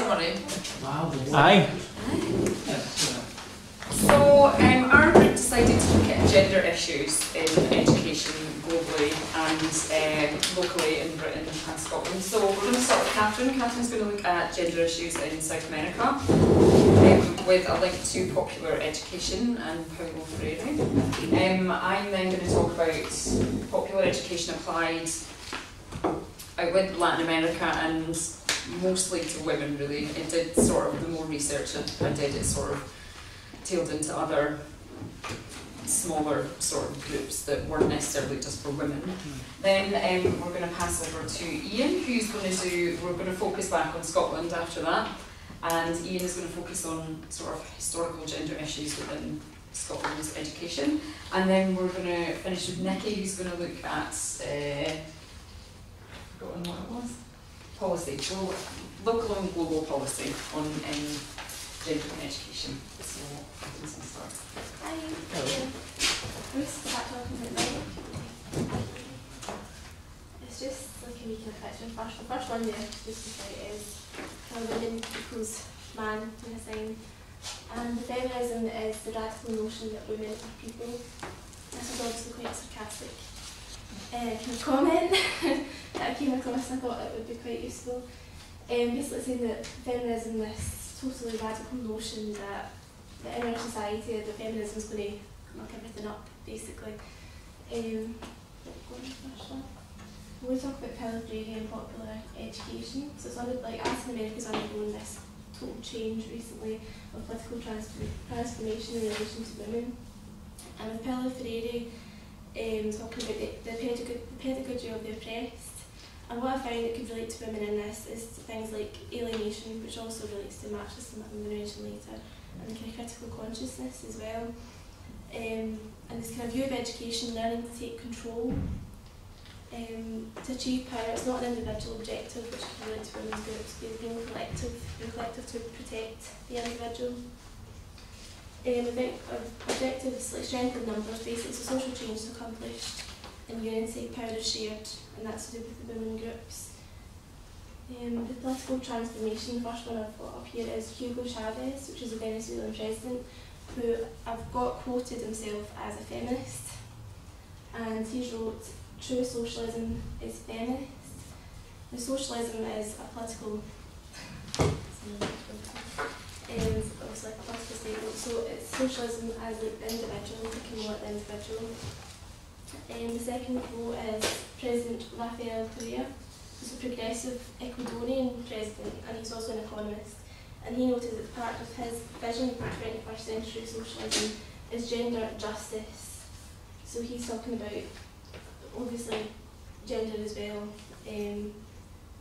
summary. Aye. So our group decided to look at gender issues in education globally and locally in Britain and Scotland. So we're going to start with Catherine. Catherine's going to look at gender issues in South America with a link to popular education and Paulo Freire. I'm then going to talk about popular education applied out with Latin America and mostly to women really. It did sort of, the more research I did, it sort of tailed into other smaller sort of groups that weren't necessarily just for women. Then we're going to pass over to Ian, who's going to do, we're going to focus back on Scotland after that, and Ian is going to focus on sort of historical gender issues within Scotland's education. And then we're going to finish with Nikki, who's going to look at, forgotten what it was? Policy, local and global policy on gender and education. So I can start. Hi. We're start talking about that. It's just like a week of picture. The first one there, just to say, is how women equals man in a sign. And the feminism is the radical notion that women are people. This is obviously quite sarcastic. Kind of comment that I came across, and I thought it would be quite useful. Basically saying that feminism is this totally radical notion that in our society the feminism is going to knock everything up, basically. We talk about Paulo Freire and popular education. So it's like Latin America's undergoing this total change recently of political transformation in relation to women. And with Paulo Freire talking about the pedagogy of the oppressed. And what I found that could relate to women in this is things like alienation, which also relates to Marxism, that I'm going to mention later, and kind of critical consciousness as well. And this kind of view of education, learning to take control, to achieve power. It's not an individual objective, which can relate to women's groups, but it's being collective to protect the individual. Objectives like strength in numbers, basically, so social change is accomplished in unity, power is shared, and that's to do with the women groups. The political transformation, the first one I've got up here is Hugo Chavez, which is a Venezuelan president, who I've got quoted himself as a feminist, and he wrote, "True socialism is feminist." The socialism is a political obviously like a political statement, so it's socialism as an individual, looking more at the individual. The second quote is President Rafael Correa, who's a progressive Ecuadorian president, and he's also an economist. And he noted that part of his vision for 21st century socialism is gender justice. So he's talking about, obviously, gender as well,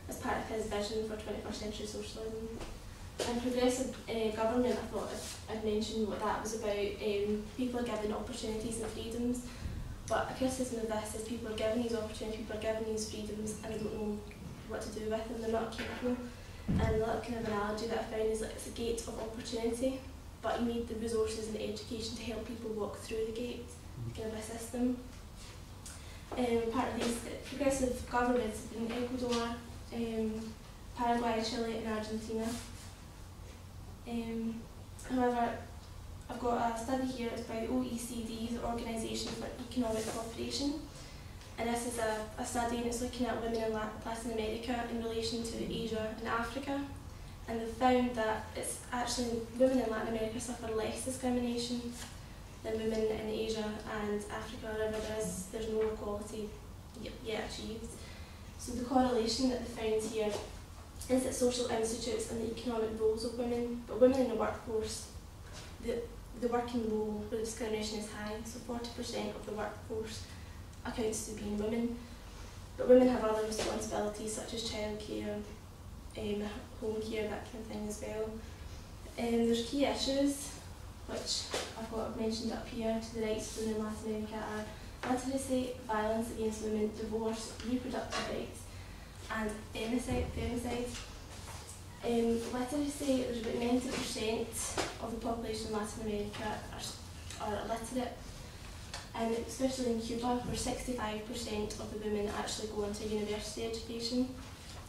as part of his vision for 21st century socialism. And progressive government, I thought I'd mention what that was about. People are given opportunities and freedoms, but a criticism of this is people are given these opportunities, people are given these freedoms, and they don't know what to do with them, they're not capable. And that kind of analogy that I found is that it's a gate of opportunity, but you need the resources and the education to help people walk through the gate, kind of a system. Part of these progressive governments in Ecuador, Paraguay, Chile and Argentina. However, I've got a study here, it's by the OECD, the Organisation for Economic Cooperation, and this is a study and it's looking at women in Latin America in relation to Asia and Africa, and they've found that it's actually women in Latin America suffer less discrimination than women in Asia and Africa. However, there's no equality yet achieved. So the correlation that they found here is that social institutes and the economic roles of women, but women in the workforce, the working role where discrimination is high, so 40% of the workforce accounts to being women, but women have other responsibilities such as childcare, home care, that kind of thing as well. There's key issues which I've mentioned up here to the rights of women in Latin America are literacy, violence against women, divorce, reproductive rights, and femicide. Literacy, there's about 90% of the population in Latin America are illiterate, and especially in Cuba, where 65% of the women actually go into university education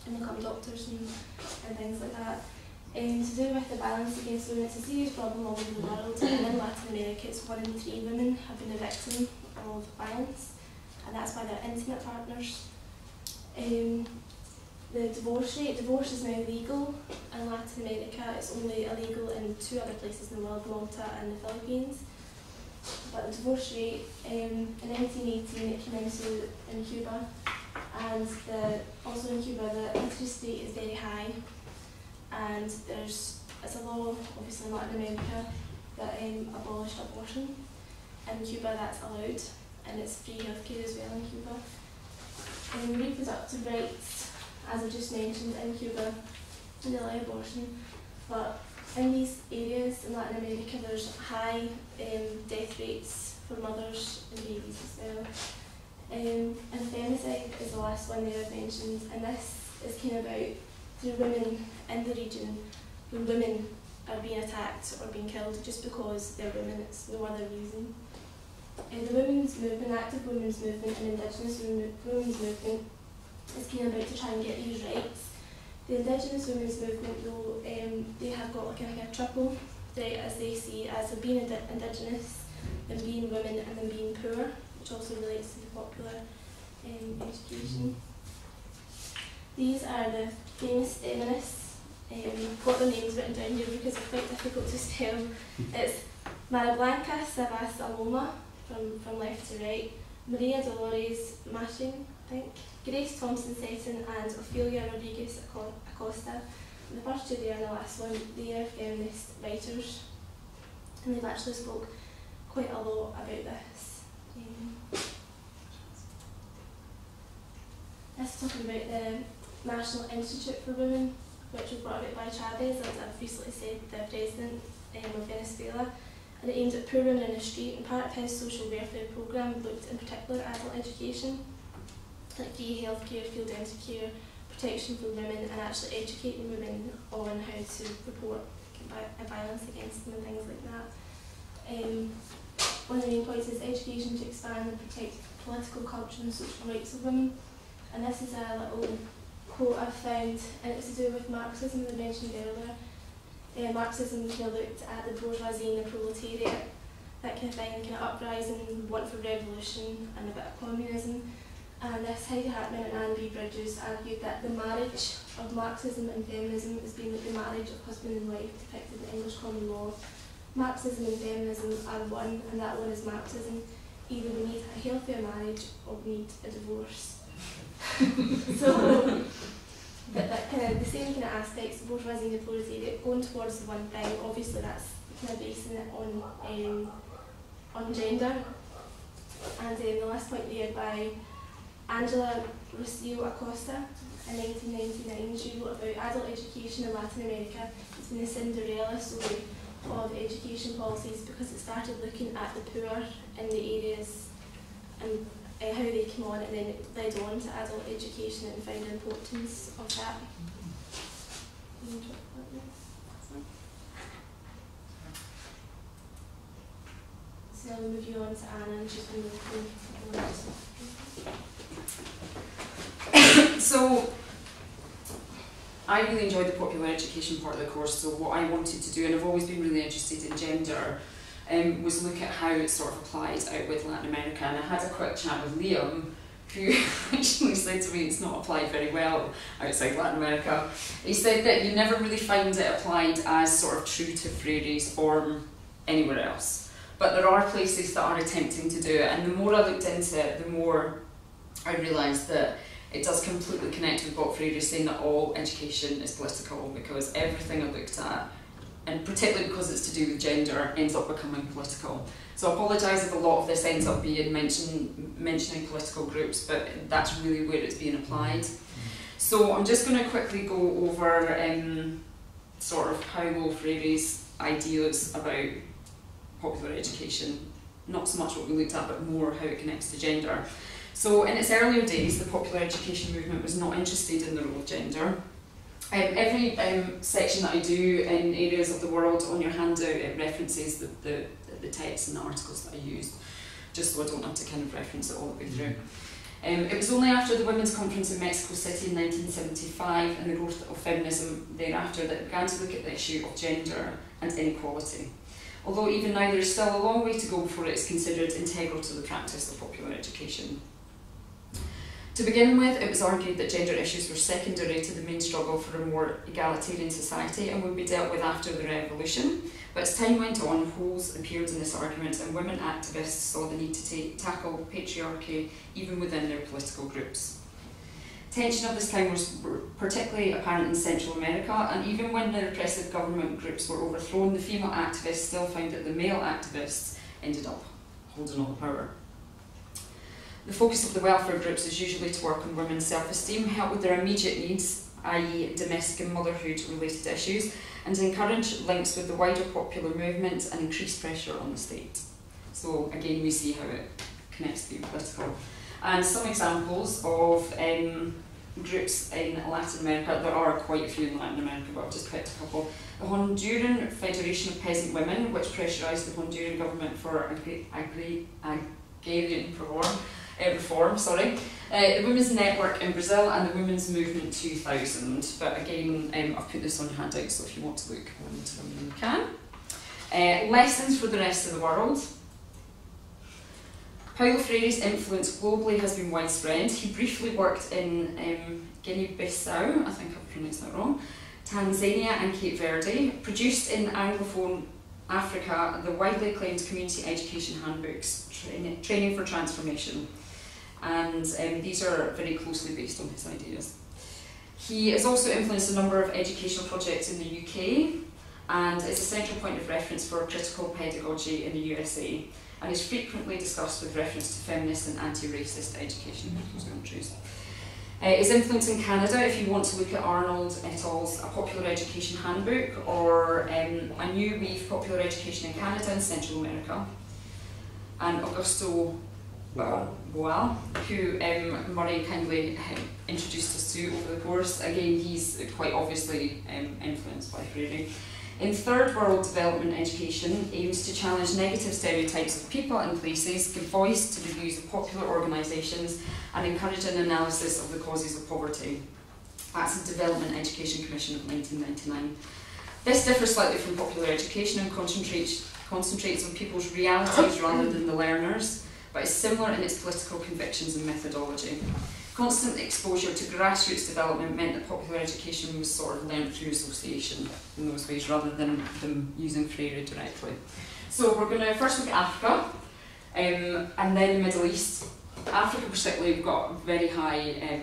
and become doctors and things like that. To do with the violence against women, it's a serious problem all over the world, and in Latin America it's 1 in 3 women have been a victim of violence, and that's by their intimate partners. The divorce rate, divorce is now legal in Latin America. It's only illegal in 2 other places in the world, Malta and the Philippines. But the divorce rate, in 1918 it came into in Cuba, and also in Cuba the interest rate is very high, and it's a law, obviously in Latin America, that abolished abortion. In Cuba that's allowed, and it's free healthcare as well in Cuba. Reproductive rights, as I just mentioned, in Cuba, they allow abortion, but in these areas in Latin America there's high death rates for mothers and babies as well. And femicide is the last one there I've mentioned, and this is kind of about the women in the region when women are being attacked or being killed just because they're women, it's no other reason. The women's movement, active women's movement and indigenous women's movement is kind of about to try and get these rights. The indigenous women's movement though, they have got like a triple threat as they see as being indigenous, them being women and them being poor, which also relates to the popular education. These are the famous feminists. I've got their names written down here because they're quite difficult to spell. It's Mara Blanca Savas-Aloma, from left to right, Maria Dolores Maching, I think, Grace Thompson Seton and Ophelia Rodriguez Acosta. And the first 2 there and the last one, they are feminist writers, and they've actually spoke quite a lot about this. Let's talk about the National Institute for Women, which was brought about by Chavez, as I've recently said, the president of Venezuela. And it aimed at poor women in the street, and part of his social welfare programme looked in particular at adult education, like free healthcare, field dental care, protection for women, and actually educating women on how to report violence against them and things like that. One of the main points is education to expand and protect political, cultural and social rights of women. And this is a little quote I found, and it's to do with Marxism that I mentioned earlier. Marxism kind of looked at the bourgeoisie and the proletariat, that kind of thing, kind of uprising, want for revolution and a bit of communism. And this Heidi Hartman and Anne B. Bridges argued that the marriage of Marxism and feminism is being like the marriage of husband and wife depicted in English common law. Marxism and feminism are one, and that one is Marxism. Either we need a healthier marriage or we need a divorce. So, that kind of the same kind of aspects, the bourgeoisie and the proletariat, going towards the one thing. Obviously, that's kind of basing it on gender. And the last point there by Angela Rocio Acosta in 1999, she wrote about adult education in Latin America. It's been a Cinderella story of education policies because it started looking at the poor in the areas and how they came on, and then it led on to adult education and found the importance of that. So I'll move you on to Anna, and she's going to move. So I really enjoyed the popular education part of the course, so what I wanted to do, and I've always been really interested in gender, was look at how it sort of applies out with Latin America. And I had a quick chat with Liam, who actually said to me it's not applied very well outside Latin America. He said that you never really find it applied as sort of true to Freire's form anywhere else. But there are places that are attempting to do it, and the more I looked into it, the more I realised that it does completely connect with what Freire is saying, that all education is political, because everything I looked at, and particularly because it's to do with gender, ends up becoming political. So I apologise if a lot of this ends up being mentioning political groups, but that's really where it's being applied. So I'm just going to quickly go over sort of Paulo Freire's ideas about popular education, not so much what we looked at, but more how it connects to gender. So in its earlier days, the popular education movement was not interested in the role of gender. Every section that I do in areas of the world on your handout, it references the texts and the articles that I used, just so I don't have to kind of reference it all the way through. It was only after the Women's Conference in Mexico City in 1975 and the growth of feminism thereafter that it began to look at the issue of gender and inequality. Although even now there is still a long way to go before it is considered integral to the practice of popular education. To begin with, it was argued that gender issues were secondary to the main struggle for a more egalitarian society and would be dealt with after the revolution. But as time went on, holes appeared in this argument and women activists saw the need to tackle patriarchy even within their political groups. Tension of this kind was particularly apparent in Central America, and even when the repressive government groups were overthrown, the female activists still found that the male activists ended up holding all the power. The focus of the welfare groups is usually to work on women's self-esteem, help with their immediate needs, i.e. domestic and motherhood related issues, and encourage links with the wider popular movement and increase pressure on the state. So again, we see how it connects to being political. And some examples of groups in Latin America, there are quite a few in Latin America, but I've just picked a couple. The Honduran Federation of Peasant Women, which pressurised the Honduran government for agrarian reform, the Women's Network in Brazil, and the Women's Movement 2000. But again, I've put this on your handout, so if you want to look into them, you can. Lessons for the rest of the world. Paulo Freire's influence globally has been widespread. He briefly worked in Guinea-Bissau, I think I've pronounced that wrong, Tanzania and Cape Verde, produced in Anglophone Africa the widely acclaimed community education handbooks, Training for Transformation. And these are very closely based on his ideas. He has also influenced a number of educational projects in the UK and is a central point of reference for critical pedagogy in the USA, and is frequently discussed with reference to feminist and anti-racist education in those countries. His influence in Canada, if you want to look at Arnold et al.'s A Popular Education Handbook, or A New Weave Popular Education in Canada and Central America, and Augusto Boal, who Murray kindly introduced us to over the course. Again, he's quite obviously influenced by Freire. In third world development, education aims to challenge negative stereotypes of people and places, give voice to the views of popular organisations, and encourage an analysis of the causes of poverty. That's the Development Education Commission of 1999. This differs slightly from popular education and concentrates on people's realities rather than the learners, but is similar in its political convictions and methodology. Constant exposure to grassroots development meant that popular education was sort of learnt through association in those ways, rather than them using Freire directly. So we're going to first look at Africa, and then the Middle East. Africa particularly, we've got very high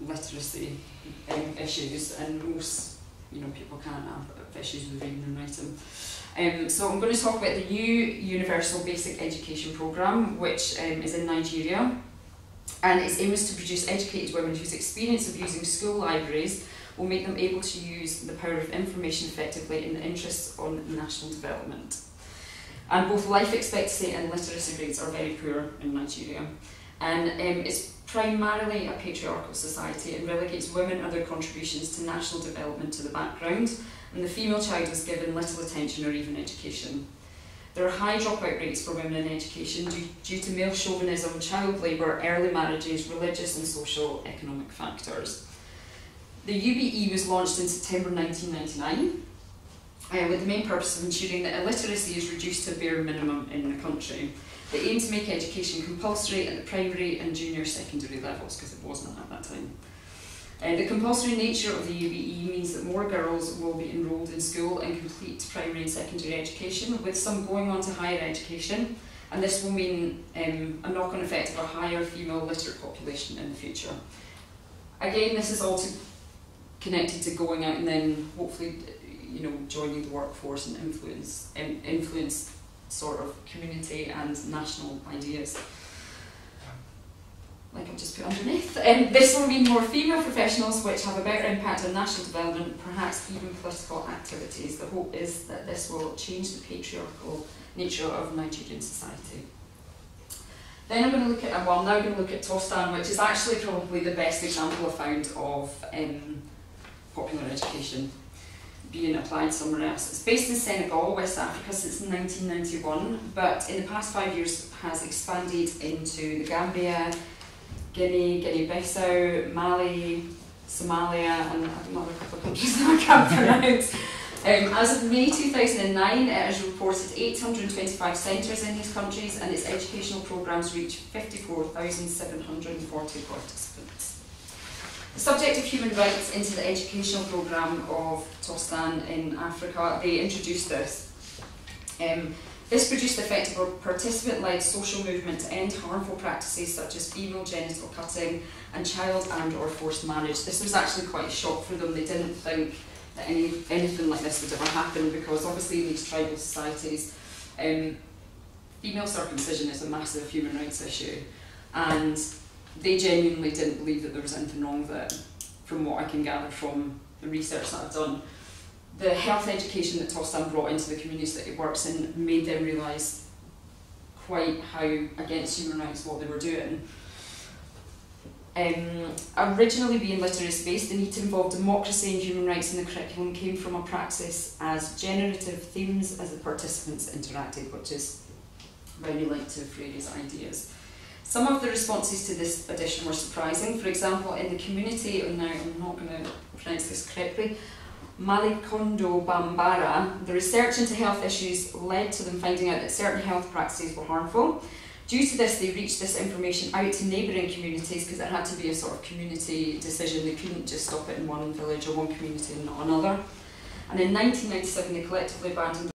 literacy issues, and most people can't have issues with reading and writing. So I'm going to talk about the new Universal Basic Education Programme, which is in Nigeria. And its aim is to produce educated women whose experience of using school libraries will make them able to use the power of information effectively in the interests of national development. And both life expectancy and literacy rates are very poor in Nigeria. And it's primarily a patriarchal society and relegates women and their contributions to national development to the background, and the female child is given little attention or even education. There are high dropout rates for women in education due to male chauvinism, child labour, early marriages, religious and social economic factors. The UBE was launched in September 1999 with the main purpose of ensuring that illiteracy is reduced to a bare minimum in the country. They aim to make education compulsory at the primary and junior secondary levels, because it wasn't at that time. The compulsory nature of the UBE means that more girls will be enrolled in school and complete primary and secondary education, with some going on to higher education, and this will mean a knock-on effect of a higher female literate population in the future. Again, this is all connected to going out and then hopefully joining the workforce and influence sort of community and national ideas. Like I've just put underneath. This will mean more female professionals which have a better impact on national development, perhaps even political activities. The hope is that this will change the patriarchal nature of Nigerian society. Then I'm going to look at, I'm now going to look at Tostan, which is actually probably the best example I've found of popular education being applied somewhere else. It's based in Senegal, West Africa, since 1991, but in the past 5 years has expanded into the Gambia, Guinea, Guinea-Bissau, Mali, Somalia, and another couple of countries that I can't pronounce. As of May 2009, it has reported 825 centres in these countries, and its educational programmes reach 54,740 participants. The subject of human rights into the educational programme of Tostan in Africa, they introduced this. This produced the effect of a participant-led social movement to end harmful practices such as female genital cutting and child and/or forced marriage. This was actually quite a shock for them. They didn't think that anything like this would ever happen, because obviously in these tribal societies, female circumcision is a massive human rights issue, and they genuinely didn't believe that there was anything wrong with it, from what I can gather from the research that I've done. The health education that Tostan brought into the communities that it works in made them realise quite how against human rights what they were doing. Originally being literacy based, the need to involve democracy and human rights in the curriculum came from a practice as generative themes as the participants interacted, which is very linked to Freire's ideas. Some of the responses to this addition were surprising. For example, in the community, and now I'm not going to pronounce this correctly, Malikondo Bambara, the research into health issues led to them finding out that certain health practices were harmful. Due to this, they reached this information out to neighbouring communities, because it had to be a sort of community decision. They couldn't just stop it in one village or one community and not another. And in 1997, they collectively abandoned